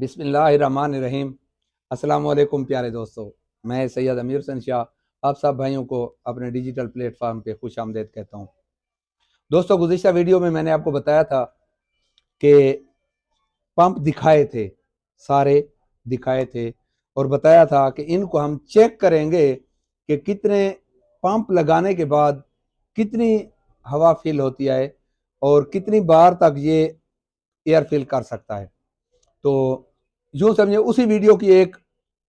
बिस्मिल्लाहिर्रहमानिर्रहीम। अस्सलाम वालेकुम प्यारे दोस्तों, मैं सैयद अमीर हसन शाह आप सब भाइयों को अपने डिजिटल प्लेटफॉर्म पे खुश आमदेद कहता हूँ। दोस्तों, गुज़िश्ता वीडियो में मैंने आपको बताया था कि पंप दिखाए थे, सारे दिखाए थे और बताया था कि इनको हम चेक करेंगे कि कितने पंप लगाने के बाद कितनी हवा फिल होती है और कितनी बार तक ये एयर फिल कर सकता है। तो यूं समझे उसी वीडियो की एक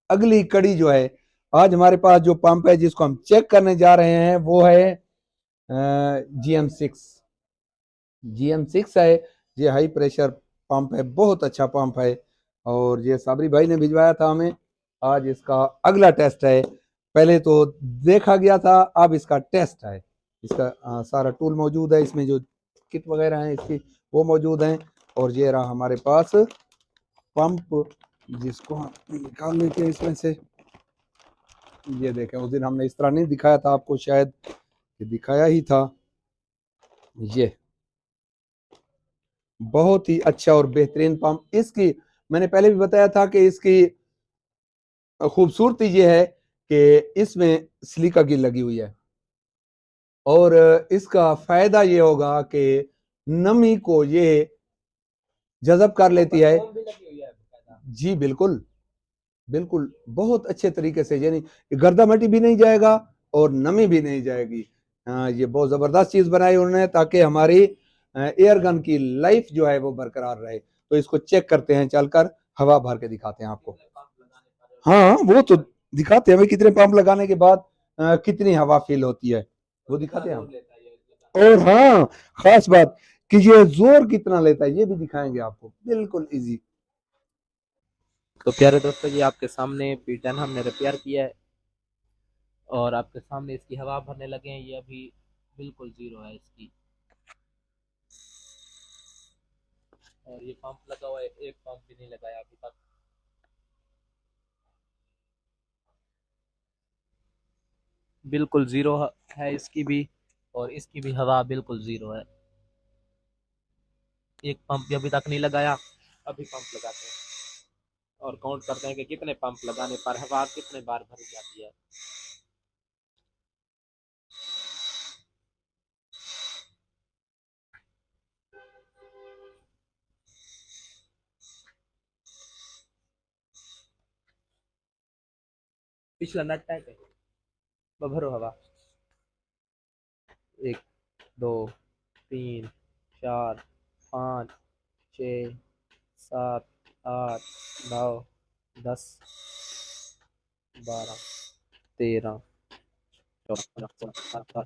अगली कड़ी जो है, आज हमारे पास जो पंप है जिसको हम चेक करने जा रहे हैं वो है GM6। GM6 है, ये हाई प्रेशर पंप है, बहुत अच्छा पंप है और ये साबरी भाई ने भिजवाया था हमें। आज इसका अगला टेस्ट है, पहले तो देखा गया था, अब इसका टेस्ट है। इसका सारा टूल मौजूद है, इसमें जो किट वगैरह है इसकी वो मौजूद हैं। और ये रहा हमारे पास पंप, जिसको हम निकाल लेते हैं इसमें से। ये देखें, उस दिन हमने इस तरह नहीं दिखाया था आपको, शायद ये दिखाया ही था। ये बहुत ही अच्छा और बेहतरीन पंप। इसकी मैंने पहले भी बताया था कि इसकी खूबसूरती ये है कि इसमें सिलिका गिल लगी हुई है और इसका फायदा ये होगा कि नमी को ये जज़ब कर लेती है। जी बिल्कुल, बिल्कुल बहुत अच्छे तरीके से, यानी गर्दा मटी भी नहीं जाएगा और नमी भी नहीं जाएगी। ये बहुत ज़बरदस्त चीज़ बनाई उन्होंने ताकि हमारी एयर गन की लाइफ जो है वो बरकरार रहे। तो इसको चेक करते हैं, चलकर हवा भर के दिखाते हैं आपको। हाँ, वो तो दिखाते हैं भाई, कितने पंप लगाने के बाद कितनी हवा फील होती है वो दिखाते हैं हम। और हाँ, खास बात कि ये जोर कितना लेता है ये भी दिखाएंगे आपको, बिल्कुल इजी। तो प्यारे दोस्तों, ये आपके सामने P10 हमने रिपेयर किया है और आपके सामने इसकी हवा भरने लगे हैं। ये अभी बिल्कुल जीरो है इसकी, और ये पंप लगा हुआ है, एक पंप भी नहीं लगाया अभी तक। बिल्कुल जीरो है इसकी भी, और इसकी भी हवा बिल्कुल जीरो है। एक पंप भी अभी तक नहीं लगाया। अभी पंप लगाते हैं और काउंट करते हैं कि कितने पंप लगाने पर हवा कितने बार भरी जाती है। पिछला नट टाइट है, भरो हवा। 1 2 3 4 5 6 7 8 9 10 12 13 14 15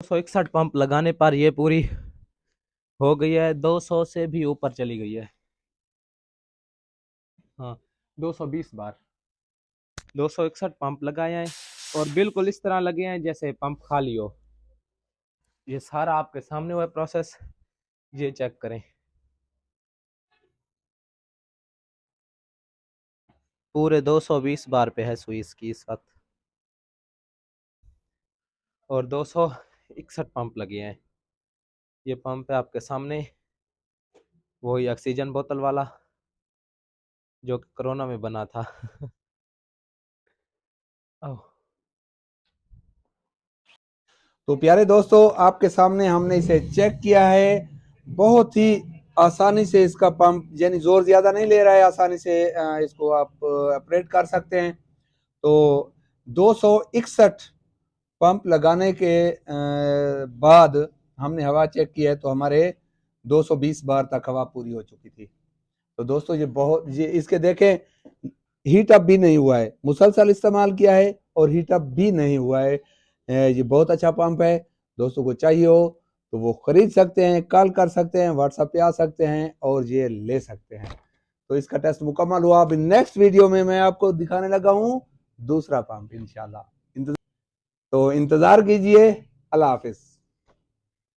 161 पंप लगाने पर ये पूरी हो गई है, 200 से भी ऊपर चली गई है। हाँ, 220 बार 261 पंप लगाए हैं और बिल्कुल इस तरह लगे हैं जैसे पंप खाली हो। ये सारा आपके सामने हुआ प्रोसेस, ये चेक करें। पूरे 220 बार पे है सुई इसकी इस वक्त। और 261 पंप लगे हैं। ये पंप है आपके सामने, वही ऑक्सीजन बोतल वाला जो कि कोरोना में बना था। ओह, तो प्यारे दोस्तों, आपके सामने हमने इसे चेक किया है। बहुत ही आसानी से इसका पंप, यानी जोर ज्यादा नहीं ले रहा है, आसानी से इसको आप ऑपरेट कर सकते हैं। तो 261 पंप लगाने के बाद हमने हवा चेक की है, तो हमारे 220 बार तक हवा पूरी हो चुकी थी। तो दोस्तों ये इसके देखें, हीट अप भी नहीं हुआ है, मुसलसल इस्तेमाल किया है और हीट अप भी नहीं हुआ है। ये बहुत अच्छा पंप है। दोस्तों को चाहिए हो तो वो खरीद सकते हैं, कॉल कर सकते हैं, व्हाट्सएप पे आ सकते हैं और ये ले सकते हैं। तो इसका टेस्ट मुकम्मल हुआ। अभी नेक्स्ट वीडियो में मैं आपको दिखाने लगा हूँ दूसरा पंप इंशाल्लाह। तो इंतजार कीजिए। अल्लाह हाफिज।